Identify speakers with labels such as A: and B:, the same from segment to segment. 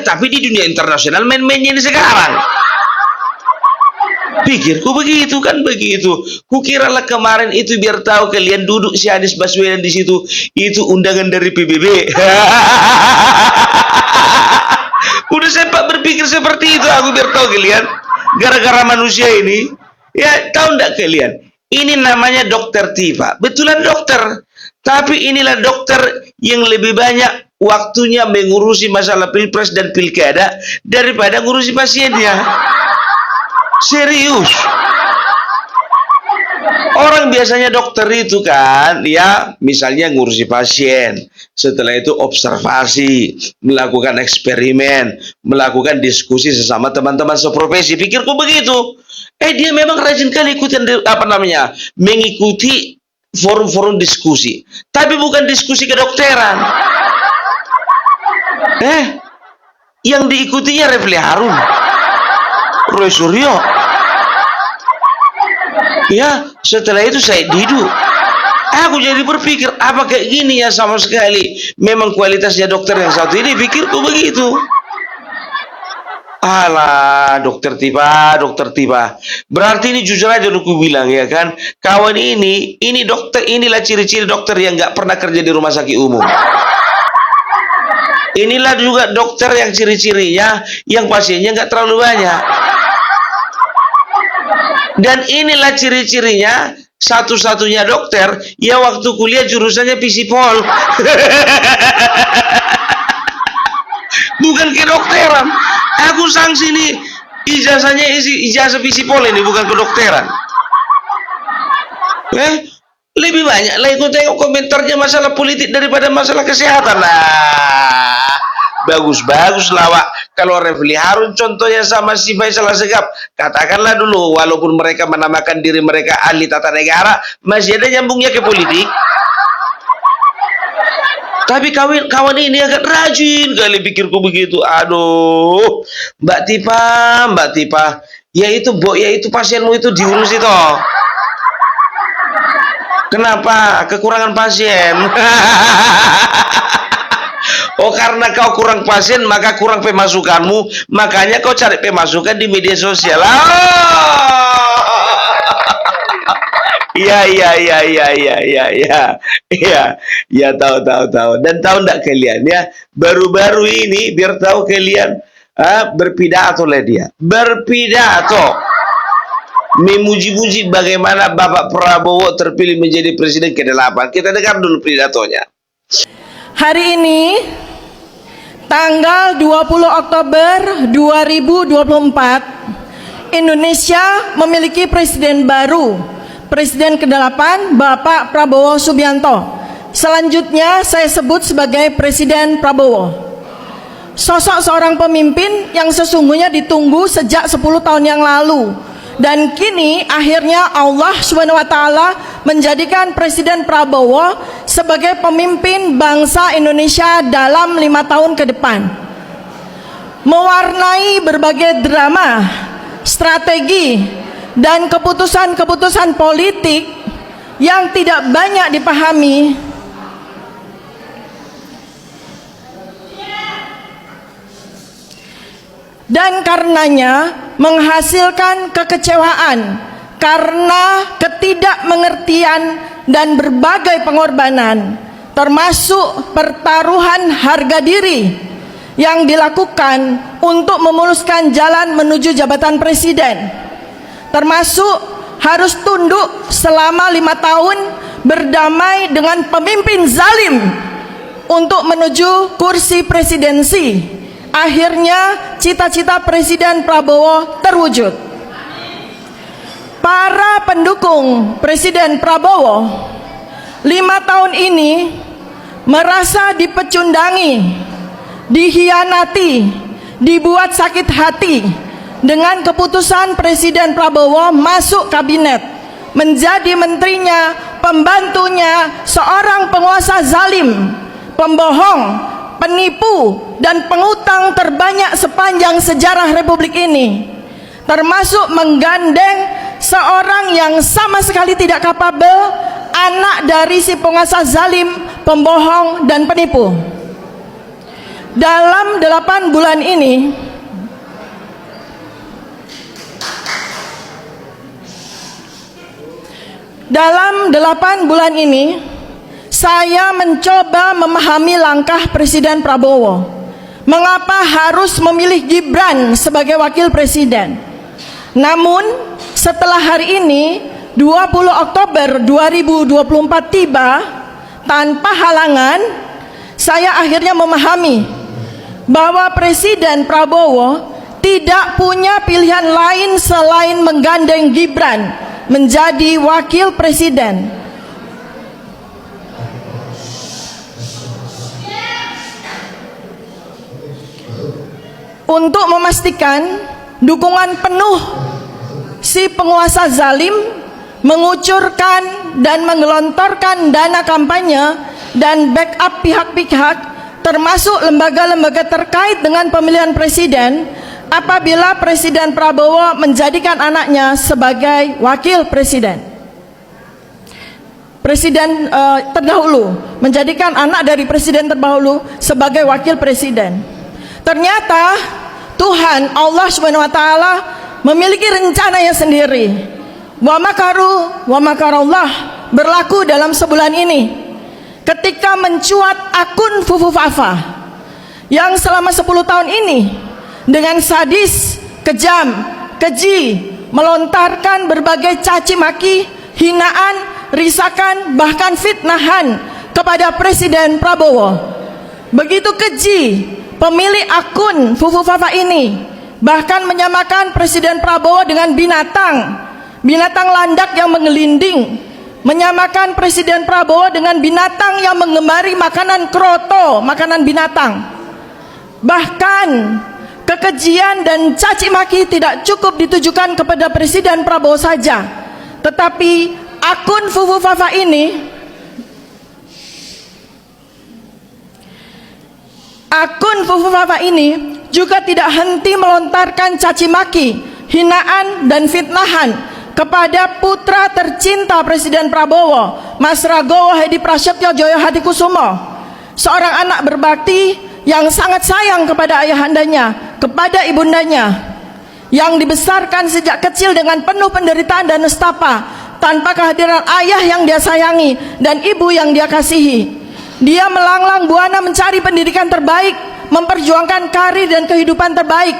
A: tapi di dunia internasional main-mainnya ini sekarang. Pikirku begitu kan begitu. Kukiralah kemarin itu biar tahu kalian duduk si Anies Baswedan di situ itu undangan dari PBB. Udah sempat berpikir seperti itu aku biar tahu kalian. Gara-gara manusia ini, ya tahu enggak kalian? Ini namanya dokter Tifa. Betulan dokter. Tapi inilah dokter yang lebih banyak waktunya mengurusi masalah pilpres dan pilkada daripada ngurusi pasiennya. Serius. Orang biasanya dokter itu kan, ya misalnya ngurusi pasien, setelah itu observasi, melakukan eksperimen, melakukan diskusi sesama teman-teman seprofesi. Pikirku begitu. Dia memang rajin kali ikutin mengikuti forum-forum diskusi, tapi bukan diskusi kedokteran. Yang diikutinya Refli Harun, Roy Suryo. Ya, setelah itu saya Didu. Aku jadi berpikir, apa kayak gini ya sama sekali? Memang kualitasnya dokter yang satu ini, pikirku begitu. Alah, dokter Tiba. Berarti ini jujur aja aku bilang ya kan, kawan ini dokter, inilah ciri-ciri dokter yang nggak pernah kerja di rumah sakit umum. Inilah juga dokter yang ciri-cirinya yang pasiennya nggak terlalu banyak. Dan inilah ciri-cirinya satu-satunya dokter yang waktu kuliah jurusannya Fisipol. Bukan kedokteran. Aku sanksi nih ijazahnya ijazah Fisipol ini, bukan kedokteran. Lebih banyak lah ikut tengok komentarnya masalah politik daripada masalah kesehatan. Nah, bagus-bagus lawak. Kalau Refli Harun contohnya sama si Faisal Assegaf, katakanlah dulu, walaupun mereka menamakan diri mereka ahli tata negara, masih ada nyambungnya ke politik. Tapi kawan ini agak rajin kali, pikirku begitu. Aduh, Mbak Tipa, ya itu pasienmu itu diurus itu. Kenapa? Kekurangan pasien. Oh, karena kau kurang pasien, maka kurang pemasukanmu. Makanya kau cari pemasukan di media sosial. Iya, tahu. Dan tahu enggak kalian ya, baru-baru ini biar tahu kalian, berpidato lah dia. Berpidato memuji-muji bagaimana Bapak Prabowo terpilih menjadi presiden ke-8. Kita dengar dulu pidatonya.
B: Hari ini tanggal 20 Oktober 2024, Indonesia memiliki presiden baru, presiden ke-8 Bapak Prabowo Subianto. Selanjutnya saya sebut sebagai Presiden Prabowo. Sosok seorang pemimpin yang sesungguhnya ditunggu sejak 10 tahun yang lalu, dan kini akhirnya Allah SWT menjadikan Presiden Prabowo sebagai pemimpin bangsa Indonesia dalam 5 tahun ke depan. Mewarnai berbagai drama, strategi, dan keputusan-keputusan politik yang tidak banyak dipahami, dan karenanya menghasilkan kekecewaan karena ketidakmengertian dan berbagai pengorbanan, termasuk pertaruhan harga diri yang dilakukan untuk memuluskan jalan menuju jabatan presiden, termasuk harus tunduk selama 5 tahun berdamai dengan pemimpin zalim untuk menuju kursi presidensi. Akhirnya cita-cita Presiden Prabowo terwujud. Para pendukung Presiden Prabowo 5 tahun ini merasa dipecundangi, dihianati, dibuat sakit hati dengan keputusan Presiden Prabowo masuk kabinet, menjadi menterinya, pembantunya seorang penguasa zalim, pembohong, penipu, dan pengutang terbanyak sepanjang sejarah Republik ini, termasuk menggandeng seorang yang sama sekali tidak kapabel, anak dari si penguasa zalim, pembohong, dan penipu. dalam 8 bulan ini saya mencoba memahami langkah Presiden Prabowo. Mengapa harus memilih Gibran sebagai wakil presiden? Namun setelah hari ini 20 Oktober 2024 tiba, tanpa halangan saya akhirnya memahami bahwa Presiden Prabowo tidak punya pilihan lain selain menggandeng Gibran menjadi wakil presiden. Untuk memastikan dukungan penuh si penguasa zalim mengucurkan dan menggelontorkan dana kampanye dan backup pihak-pihak termasuk lembaga-lembaga terkait dengan pemilihan presiden apabila Presiden Prabowo menjadikan anaknya sebagai wakil presiden. Presiden terdahulu menjadikan anak dari presiden terdahulu sebagai wakil presiden. Ternyata Tuhan Allah Subhanahu wa taala memiliki rencananya sendiri. Wa makaru wa makarallah berlaku dalam sebulan ini. Ketika mencuat akun Fufu Fafa yang selama 10 tahun ini dengan sadis, kejam, keji melontarkan berbagai caci maki, hinaan, risakan, bahkan fitnahan kepada Presiden Prabowo. Begitu keji pemilik akun Fufu Fafa ini bahkan menyamakan Presiden Prabowo dengan binatang landak yang menggelinding, menyamakan Presiden Prabowo dengan binatang yang menggemari makanan kroto, makanan binatang. Bahkan kekejian dan caci maki tidak cukup ditujukan kepada Presiden Prabowo saja, tetapi akun Fufu Fafa ini juga tidak henti melontarkan caci maki, hinaan dan fitnahan kepada putra tercinta Presiden Prabowo, Mas Ragowo Hedi Prasetyo Joyo Hadikusumo, seorang anak berbakti yang sangat sayang kepada ayahandanya, kepada ibundanya, yang dibesarkan sejak kecil dengan penuh penderitaan dan nestapa tanpa kehadiran ayah yang dia sayangi dan ibu yang dia kasihi. Dia melanglang buana mencari pendidikan terbaik, memperjuangkan karir dan kehidupan terbaik.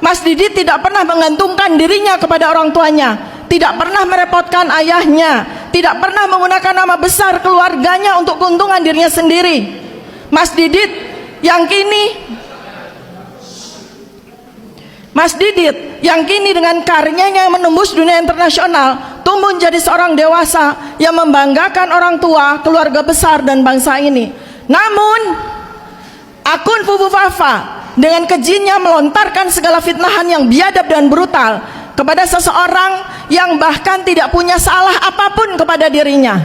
B: Mas Didit tidak pernah menggantungkan dirinya kepada orang tuanya, tidak pernah merepotkan ayahnya, tidak pernah menggunakan nama besar keluarganya untuk keuntungan dirinya sendiri. Mas Didit yang kini dengan karyanya yang menembus dunia internasional tumbuh menjadi seorang dewasa yang membanggakan orang tua, keluarga besar dan bangsa ini. Namun akun Fufu Fafa dengan kejinya melontarkan segala fitnahan yang biadab dan brutal kepada seseorang yang bahkan tidak punya salah apapun kepada dirinya.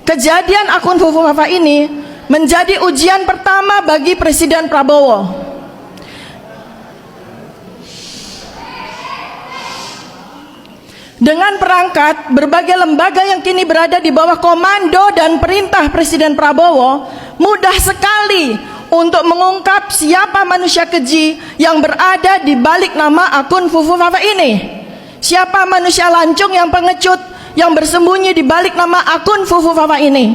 B: Kejadian akun Fufu Fafa ini menjadi ujian pertama bagi Presiden Prabowo. Dengan perangkat berbagai lembaga yang kini berada di bawah komando dan perintah Presiden Prabowo, mudah sekali untuk mengungkap siapa manusia keji yang berada di balik nama akun Fufu Fafa ini. Siapa manusia lancung yang pengecut yang bersembunyi di balik nama akun Fufu Fafa ini.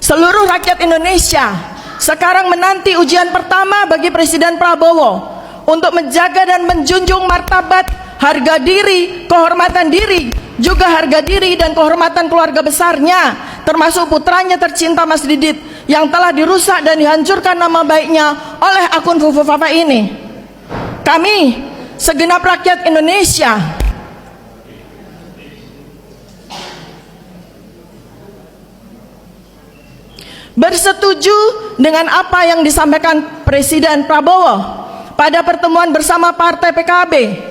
B: Seluruh rakyat Indonesia sekarang menanti ujian pertama bagi Presiden Prabowo untuk menjaga dan menjunjung martabat, harga diri, kehormatan diri, juga harga diri dan kehormatan keluarga besarnya, termasuk putranya tercinta Mas Didit yang telah dirusak dan dihancurkan nama baiknya oleh akun Fufu Fafa ini. Kami segenap rakyat Indonesia bersetuju dengan apa yang disampaikan Presiden Prabowo pada pertemuan bersama Partai PKB,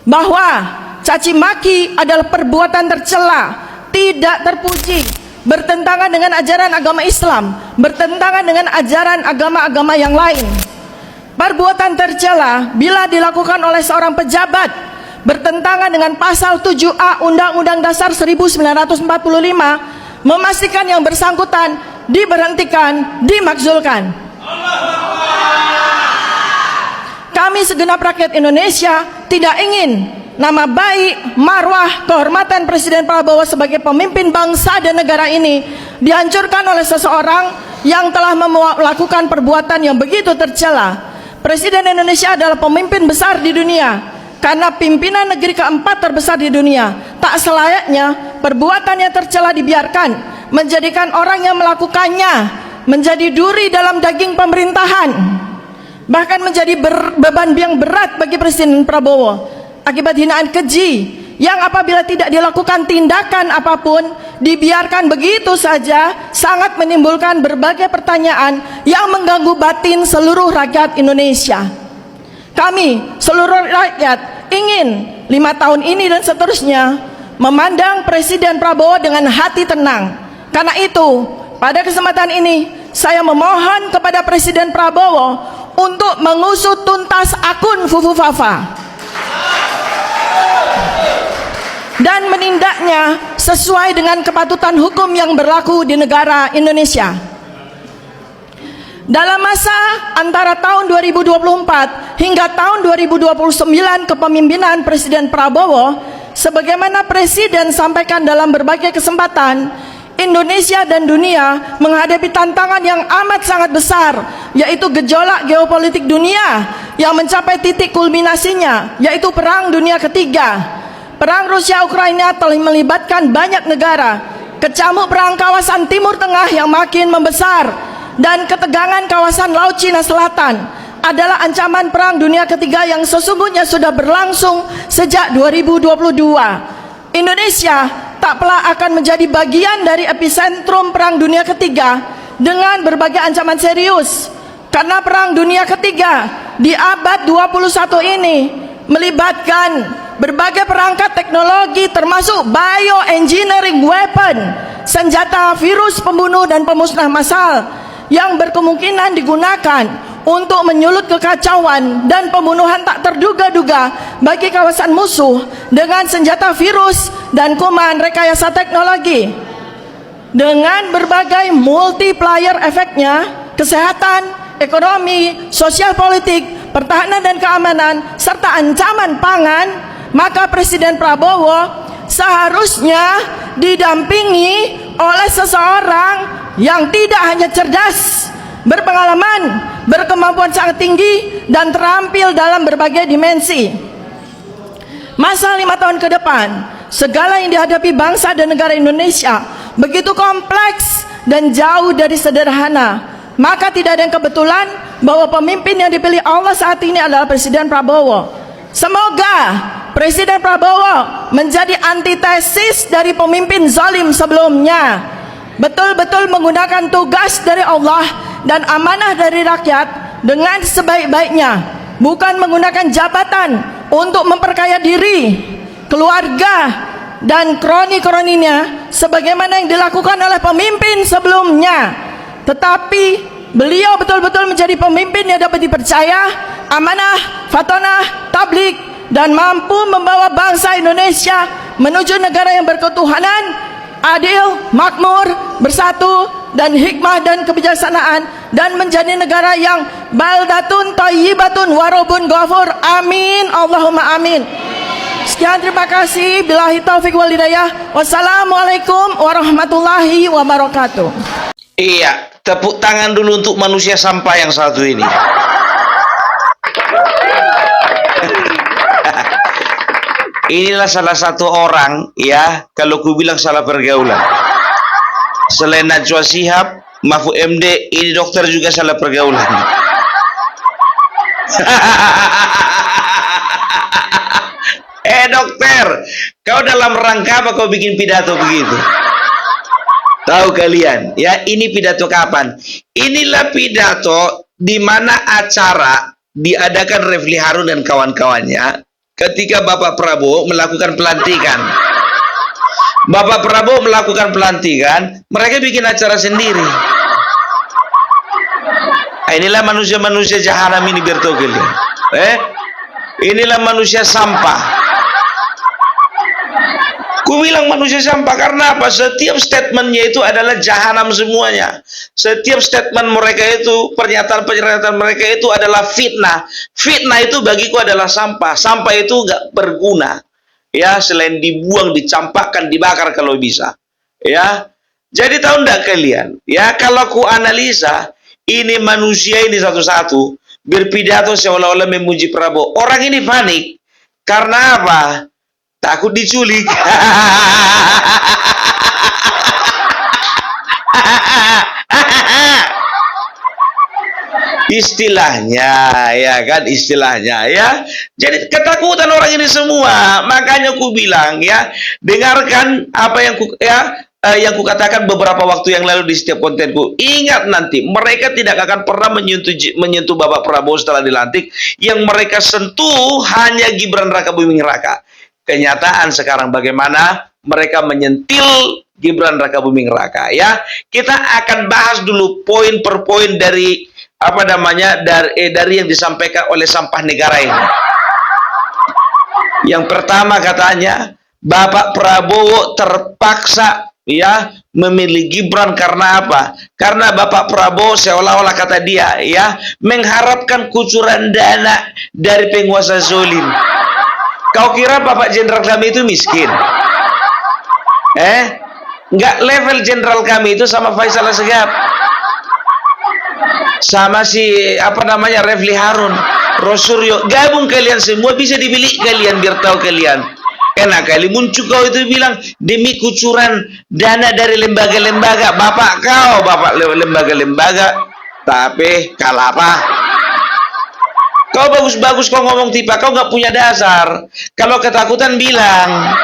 B: bahwa caci maki adalah perbuatan tercela, tidak terpuji, bertentangan dengan ajaran agama Islam, bertentangan dengan ajaran agama-agama yang lain. Perbuatan tercela bila dilakukan oleh seorang pejabat bertentangan dengan pasal 7A Undang-Undang Dasar 1945, memastikan yang bersangkutan diberhentikan, dimakzulkan. kami segenap rakyat Indonesia tidak ingin nama baik, marwah, kehormatan Presiden Prabowo sebagai pemimpin bangsa dan negara ini dihancurkan oleh seseorang yang telah melakukan perbuatan yang begitu tercela. Presiden Indonesia adalah pemimpin besar di dunia, karena pimpinan negeri keempat terbesar di dunia. Tak selayaknya perbuatan yang tercela dibiarkan, menjadikan orang yang melakukannya menjadi duri dalam daging pemerintahan, bahkan menjadi beban yang berat bagi Presiden Prabowo akibat hinaan keji yang apabila tidak dilakukan tindakan apapun, dibiarkan begitu saja, sangat menimbulkan berbagai pertanyaan yang mengganggu batin seluruh rakyat Indonesia. Kami, seluruh rakyat, ingin 5 tahun ini dan seterusnya memandang Presiden Prabowo dengan hati tenang. Karena itu, pada kesempatan ini, saya memohon kepada Presiden Prabowo untuk mengusut tuntas akun Fufu Fafa dan menindaknya sesuai dengan kepatutan hukum yang berlaku di negara Indonesia. Dalam masa antara tahun 2024 hingga tahun 2029 kepemimpinan Presiden Prabowo, sebagaimana Presiden sampaikan dalam berbagai kesempatan, Indonesia dan dunia menghadapi tantangan yang amat sangat besar, yaitu gejolak geopolitik dunia yang mencapai titik kulminasinya, yaitu Perang Dunia Ketiga. Perang Rusia-Ukraina telah melibatkan banyak negara, kecamuk perang kawasan Timur Tengah yang makin membesar, dan ketegangan kawasan Laut Cina Selatan adalah ancaman Perang Dunia Ketiga yang sesungguhnya sudah berlangsung sejak 2022. Indonesia tak pelak akan menjadi bagian dari epicentrum Perang Dunia Ketiga dengan berbagai ancaman serius, karena Perang Dunia Ketiga di abad 21 ini melibatkan berbagai perangkat teknologi termasuk bioengineering weapon, senjata virus pembunuh dan pemusnah massal yang berkemungkinan digunakan untuk menyulut kekacauan dan pembunuhan tak terduga-duga bagi kawasan musuh dengan senjata virus dan kuman rekayasa teknologi. Dengan berbagai multiplier efeknya, kesehatan, ekonomi, sosial politik, pertahanan dan keamanan, serta ancaman pangan, maka Presiden Prabowo seharusnya didampingi oleh seseorang yang tidak hanya cerdas, berpengalaman, berkemampuan sangat tinggi, dan terampil dalam berbagai dimensi. Masa 5 tahun ke depan, segala yang dihadapi bangsa dan negara Indonesia begitu kompleks dan jauh dari sederhana. Maka tidak ada yang kebetulan bahwa pemimpin yang dipilih Allah saat ini adalah Presiden Prabowo. Semoga Presiden Prabowo menjadi antitesis dari pemimpin zalim sebelumnya, betul-betul menggunakan tugas dari Allah dan amanah dari rakyat dengan sebaik-baiknya, bukan menggunakan jabatan untuk memperkaya diri, keluarga, dan kroni-kroninya sebagaimana yang dilakukan oleh pemimpin sebelumnya. Tetapi beliau betul-betul menjadi pemimpin yang dapat dipercaya, amanah, fatonah, tablik, dan mampu membawa bangsa Indonesia menuju negara yang berketuhanan, adil, makmur, bersatu, dan hikmah dan kebijaksanaan, dan menjadi negara yang baldatun thayyibatun warobun ghafur. Amin, Allahumma amin. Sekian, terima kasih. Billahi taufiq wal hidayah. Wassalamualaikum warahmatullahi wabarakatuh.
A: Iya, tepuk tangan dulu untuk manusia sampah yang satu ini. Inilah salah satu orang, ya, kalau ku bilang salah pergaulan. Selain Najwa Shihab, Mahfud MD, ini dokter juga salah pergaulan. Dokter, kau dalam rangka apa kau bikin pidato begitu? Tahu kalian, ya, ini pidato kapan? Inilah pidato di mana acara diadakan Refli Harun dan kawan-kawannya ketika Bapak Prabowo melakukan pelantikan. Bapak Prabowo melakukan pelantikan, mereka bikin acara sendiri. Inilah manusia-manusia jahanam ini, biar tahu kalian. Inilah manusia sampah. Ku bilang manusia sampah karena apa? Setiap statementnya itu adalah jahanam semuanya. Setiap statement mereka itu, pernyataan-pernyataan mereka itu adalah fitnah. Fitnah itu bagiku adalah sampah. Sampah itu nggak berguna. Ya, selain dibuang, dicampakkan, dibakar kalau bisa. Ya, jadi tahu nggak kalian? Ya, kalau ku analisa, ini manusia ini satu-satu berpidato seolah-olah memuji Prabowo. Orang ini panik karena apa? Takut diculik. Istilahnya, ya kan, istilahnya ya. Jadi ketakutan orang ini semua. Makanya ku bilang ya, dengarkan apa yang yang kukatakan beberapa waktu yang lalu di setiap kontenku. Ingat nanti, mereka tidak akan pernah menyentuh Bapak Prabowo setelah dilantik. Yang mereka sentuh hanya Gibran Rakabuming Raka. Kenyataan sekarang bagaimana mereka menyentil Gibran Rakabuming Raka ya. Kita akan bahas dulu poin per poin dari apa namanya dari yang disampaikan oleh sampah negara ini. Yang pertama katanya Bapak Prabowo terpaksa ya memilih Gibran karena apa? Karena Bapak Prabowo seolah-olah kata dia ya mengharapkan kucuran dana dari penguasa zolim. Kau kira Bapak Jenderal kami itu miskin? Nggak, level jenderal kami itu sama Faisal Assegaf, sama si apa namanya Refli Harun, Rosuryo, gabung kalian semua bisa dibeli kalian biar tahu kalian. Enak kali muncul kau itu bilang demi kucuran dana dari lembaga-lembaga. Bapak kau, bapak lembaga-lembaga, tapi kalah apa? Kau bagus-bagus kau ngomong tipe, kau nggak punya dasar. Kalau ketakutan bilang.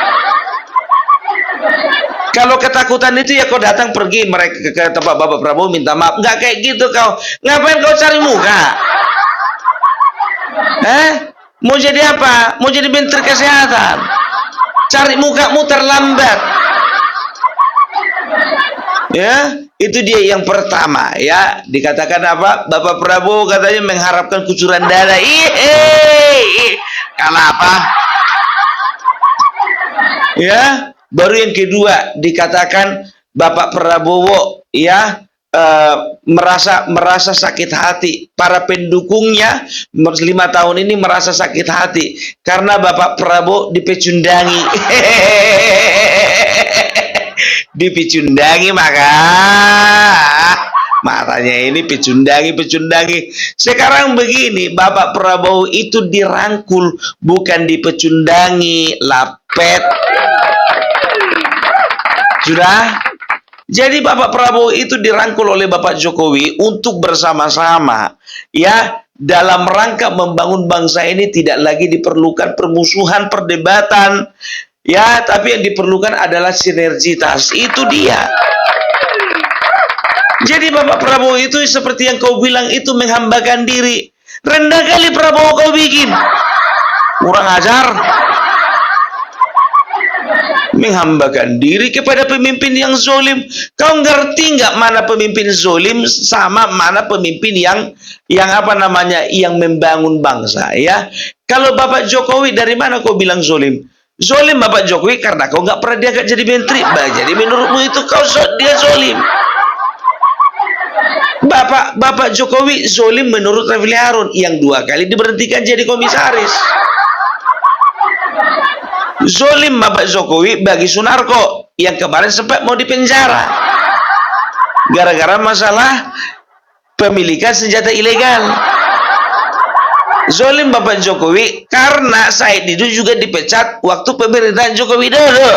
A: Kalau ketakutan itu ya kau datang pergi mereka ke tempat Bapak Prabowo minta maaf. Nggak kayak gitu kau. Ngapain kau cari muka? Mau jadi apa? Mau jadi menteri kesehatan? Cari mukamu terlambat. Ya, itu dia yang pertama ya. Dikatakan apa? Bapak Prabowo katanya mengharapkan kucuran dana. Kalah apa? Ya, baru yang kedua dikatakan Bapak Prabowo ya merasa sakit hati. Para pendukungnya 5 tahun ini merasa sakit hati karena Bapak Prabowo dipecundangi. Dipecundangi maka matanya ini pecundangi. Sekarang begini, Bapak Prabowo itu dirangkul bukan dipecundangi, lapet. Sudah? Jadi Bapak Prabowo itu dirangkul oleh Bapak Jokowi untuk bersama-sama ya dalam rangka membangun bangsa ini. Tidak lagi diperlukan permusuhan, perdebatan ya, tapi yang diperlukan adalah sinergitas. Itu dia. Jadi Bapak Prabowo itu seperti yang kau bilang itu menghambakan diri. Rendah kali Prabowo kau bikin. Kurang ajar. Menghambakan diri kepada pemimpin yang zolim. Kau ngerti nggak mana pemimpin zolim sama mana pemimpin yang apa namanya yang membangun bangsa ya? Kalau Bapak Jokowi dari mana kau bilang zolim? Zolim Bapak Jokowi karena kau nggak pernah diangkat jadi menteri. Jadi menurutmu itu dia zolim. Bapak Jokowi zolim menurut Refli Harun yang 2 kali diberhentikan jadi komisaris. Zolim Bapak Jokowi bagi Sunarko yang kemarin sempat mau dipenjara gara-gara masalah pemilikan senjata ilegal. Zolim Bapak Jokowi karena Said Didu juga dipecat waktu pemerintahan Joko Widodo.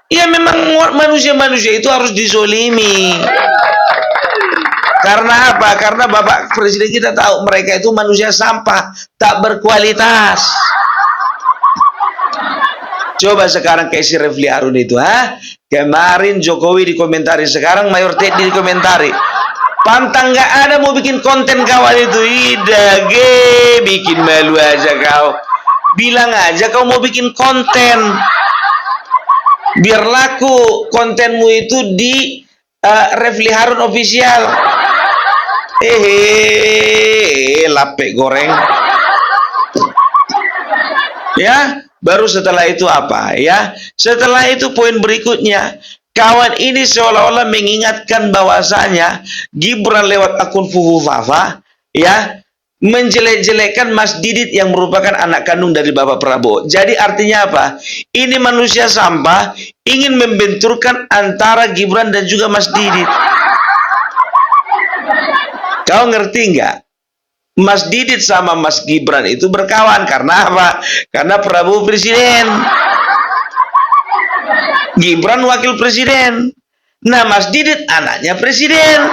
A: Ya memang manusia-manusia itu harus dizolimi. Karena apa? Karena Bapak Presiden kita tahu mereka itu manusia sampah, tak berkualitas. Coba sekarang kayak si Refli Harun itu, kemarin Jokowi dikomentari, sekarang Mayor Teddy dikomentari. Pantang nggak ada mau bikin konten kawan itu, bikin malu aja kau. Bilang aja kau mau bikin konten, biar laku kontenmu itu di Refli Harun official. Lapek goreng. Ya, Baru setelah itu apa ya? Setelah itu poin berikutnya, kawan ini seolah-olah mengingatkan bahwasanya Gibran lewat akun Fufu Fafa ya menjelek-jelekkan Mas Didit yang merupakan anak kandung dari Bapak Prabowo. Jadi artinya apa? Ini manusia sampah ingin membenturkan antara Gibran dan juga Mas Didit. Kau ngerti nggak? Mas Didit sama Mas Gibran itu berkawan karena apa? Karena Prabowo presiden, Gibran wakil presiden. Nah, Mas Didit anaknya presiden.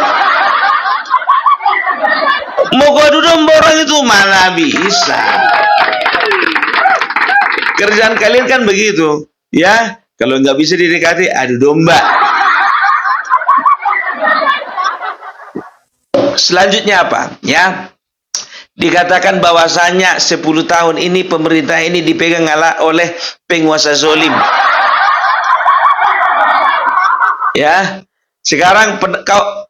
A: Mau adu domba orang itu mana bisa? Kerjaan kalian kan begitu, ya? Kalau nggak bisa didekati, adu domba. Selanjutnya apa? Ya. Dikatakan bahwasanya 10 tahun ini pemerintah ini dipegang oleh penguasa zolim. Ya, sekarang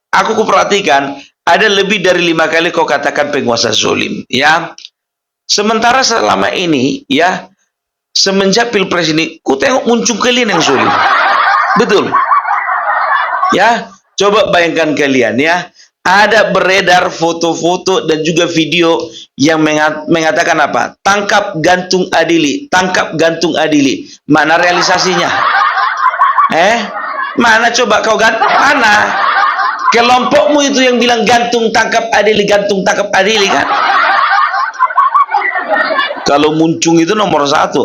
A: aku perhatikan ada lebih dari 5 kali kau katakan penguasa zolim. Ya, sementara selama ini ya semenjak pilpres ini, ku tengok muncul kalian yang zolim. Betul. Ya, coba bayangkan kalian ya. Ada beredar foto-foto dan juga video yang mengatakan apa? Tangkap gantung adili, tangkap gantung adili. Mana realisasinya? Mana coba kau mana? Kelompokmu itu yang bilang gantung tangkap adili, gantung tangkap adili kan? Kalau muncung itu nomor 1.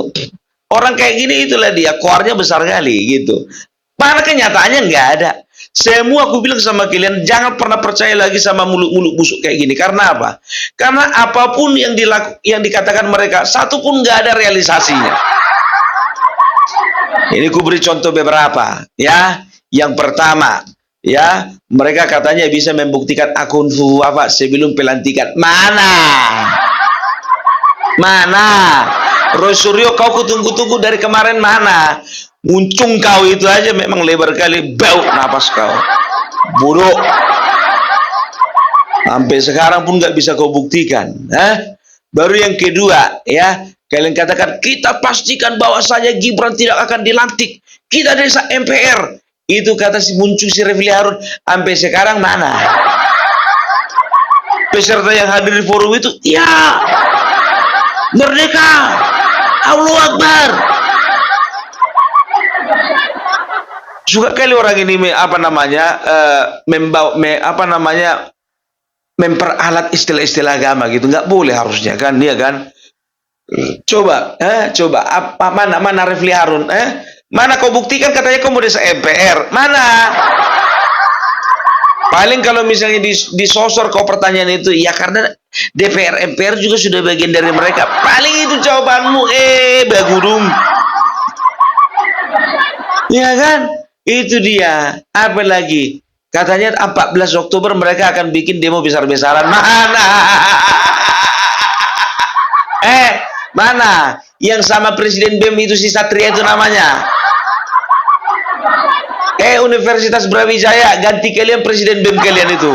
A: Orang kayak gini itulah dia, koarnya besar kali gitu. Mana kenyataannya nggak ada. Semua aku bilang sama kalian, jangan pernah percaya lagi sama mulut-mulut busuk kayak gini. Karena apa? Karena apapun yang dikatakan mereka, satu pun nggak ada realisasinya. Ini ku beri contoh beberapa. Ya, yang pertama, ya mereka katanya bisa membuktikan akun Fufu apa sebelum pelantikan. Mana? Roy Suryo, kau kutunggu-tunggu dari kemarin mana? Muncung kau itu aja memang lebar kali, bau napas kau, bodoh. Sampai sekarang pun nggak bisa kau buktikan. Baru yang kedua, ya kalian katakan kita pastikan bahwasanya Gibran tidak akan dilantik. Kita desa MPR. Itu kata si muncul si Refli Harun. Sampai sekarang mana? Peserta yang hadir di forum itu, ya merdeka, Allahu Akbar. Suka kali orang ini memperalat istilah-istilah agama gitu. Nggak boleh harusnya kan dia kan. Coba mana Refli Harun? Mana kau buktikan katanya kau mau desa MPR? Mana? Paling kalau misalnya disosor kau pertanyaan itu, ya karena DPR MPR juga sudah bagian dari mereka. Paling itu jawabanmu, bagudung. Ya kan? Itu dia. Apa lagi? Katanya 14 Oktober mereka akan bikin demo besar-besaran. Mana? Yang sama Presiden BEM itu si Satria itu namanya. Universitas Brawijaya, ganti kalian Presiden BEM kalian itu.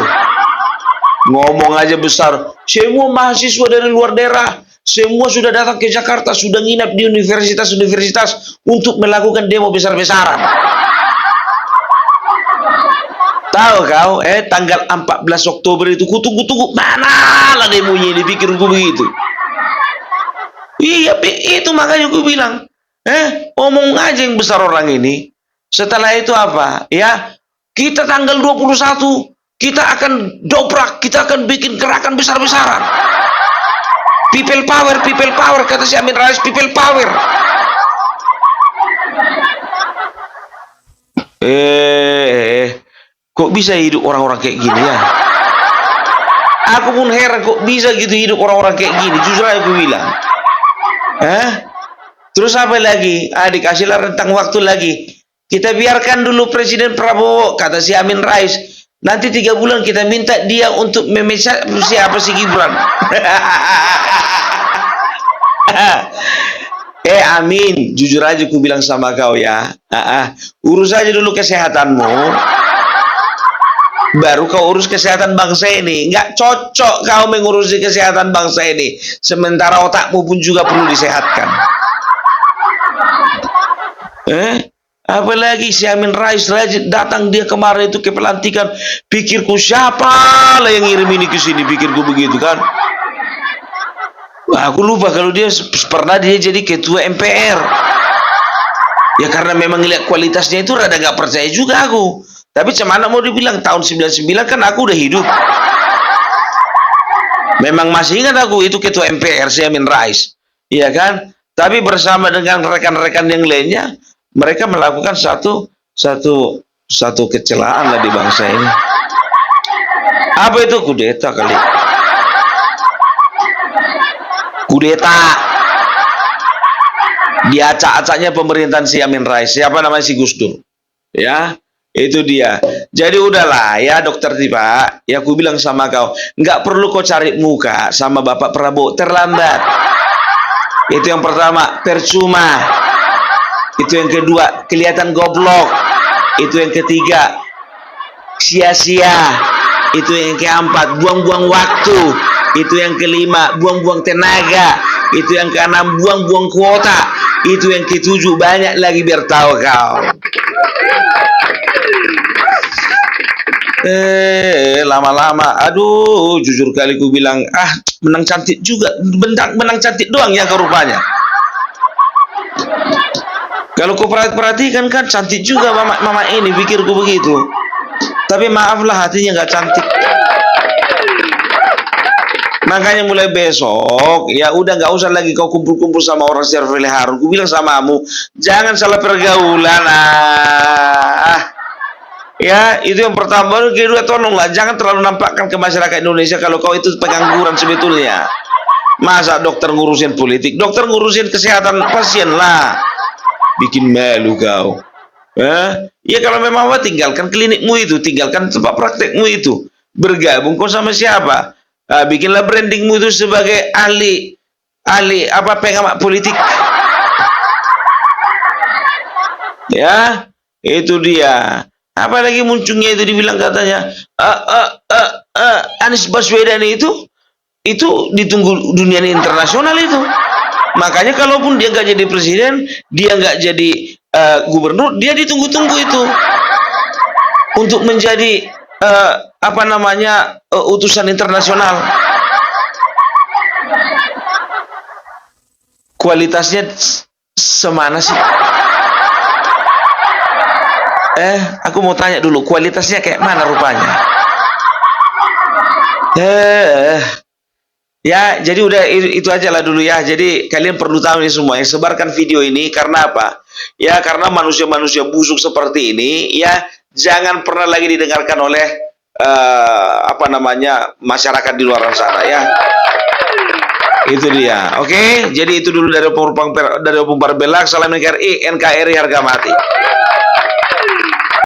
A: Ngomong aja besar. Semua mahasiswa dari luar daerah, semua sudah datang ke Jakarta, sudah nginap di universitas-universitas untuk melakukan demo besar-besaran. Tahu kau, tanggal 14 Oktober itu kutunggu-tunggu, mana lah demonya, dipikirku begitu. Iya, itu makanya aku bilang, omong aja yang besar orang ini. Setelah itu apa? Ya, kita tanggal 21, kita akan dobrak, kita akan bikin gerakan besar-besaran. People power, kata si Amin Rais, people power. Kok bisa hidup orang-orang kayak gini ya? Aku pun heran kok bisa gitu hidup orang-orang kayak gini. Jujur aku bilang. Terus apa lagi? Dikasihlah rentang waktu lagi. Kita biarkan dulu Presiden Prabowo, kata si Amin Rais. Nanti 3 bulan kita minta dia untuk memecat siapa si Gibran. Amin, jujur aja ku bilang sama kau ya. Urus aja dulu kesehatanmu. Baru kau urus kesehatan bangsa ini. Nggak cocok kau mengurusi kesehatan bangsa ini. Sementara otakmu pun juga perlu disehatkan. Apalagi si Amin Rais datang dia kemarin itu ke pelantikan, pikirku siapa lah yang ngirim ini ke sini, pikirku begitu kan. Wah, aku lupa kalau dia pernah dia jadi ketua MPR. Ya karena memang lihat kualitasnya itu rada gak percaya juga aku. Tapi cemana mau dibilang, tahun 99 kan aku udah hidup. Memang masih ingat aku itu ketua MPR si Amin Rais. Iya kan? Tapi bersama dengan rekan-rekan yang lainnya, mereka melakukan satu kecelaan lah di bangsa ini. Apa itu? Kudeta kali. Kudeta. Diacak-acaknya pemerintahan si Amin Rais. Siapa namanya, si Gus Dur. Ya, itu dia. Jadi udahlah ya Dokter Tifa. Ya aku bilang sama kau, nggak perlu kau cari muka sama Bapak Prabowo, terlambat. Itu yang pertama, percuma. Itu yang kedua, kelihatan goblok. Itu yang ketiga, sia-sia. Itu yang keempat, buang-buang waktu. Itu yang kelima, buang-buang tenaga. Itu yang keenam, buang-buang kuota. Itu yang ketujuh, banyak lagi biar tahu kau. Lama-lama, aduh, jujur kali ku bilang, menang cantik juga, menang cantik doang ya kau rupanya. Kalau kau perhatikan kan cantik juga mama ini, pikirku begitu. Tapi maaflah hatinya nggak cantik. Makanya mulai besok ya udah nggak usah lagi kau kumpul-kumpul sama orang Servele Harun. Ku bilang samamu, jangan salah pergaulan. Ya itu yang pertama. Kedua, tolonglah jangan terlalu nampakkan ke masyarakat Indonesia kalau kau itu pengangguran sebetulnya. Masa dokter ngurusin politik, dokter ngurusin kesehatan pasien lah. Bikin malu kau. Ya kalau memang mau tinggalkan klinikmu itu, tinggalkan tempat praktekmu itu, bergabung kau sama siapa? Bikinlah brandingmu itu sebagai ahli pengamat politik. Ya, itu dia. Apalagi munculnya itu dibilang katanya Anies Baswedan itu ditunggu dunia internasional itu. Makanya kalaupun dia nggak jadi presiden, dia nggak jadi gubernur, dia ditunggu-tunggu itu untuk menjadi utusan internasional. Kualitasnya semana sih? Aku mau tanya dulu, kualitasnya kayak mana rupanya? Ya, jadi udah itu aja lah dulu ya. Jadi kalian perlu tahu ini semua. Yang sebarkan video ini karena apa? Ya karena manusia-manusia busuk seperti ini, ya jangan pernah lagi didengarkan oleh masyarakat di luar sana ya. Itu dia. Oke, jadi itu dulu dari Opung Barbelak. Salam NKRI, harga mati.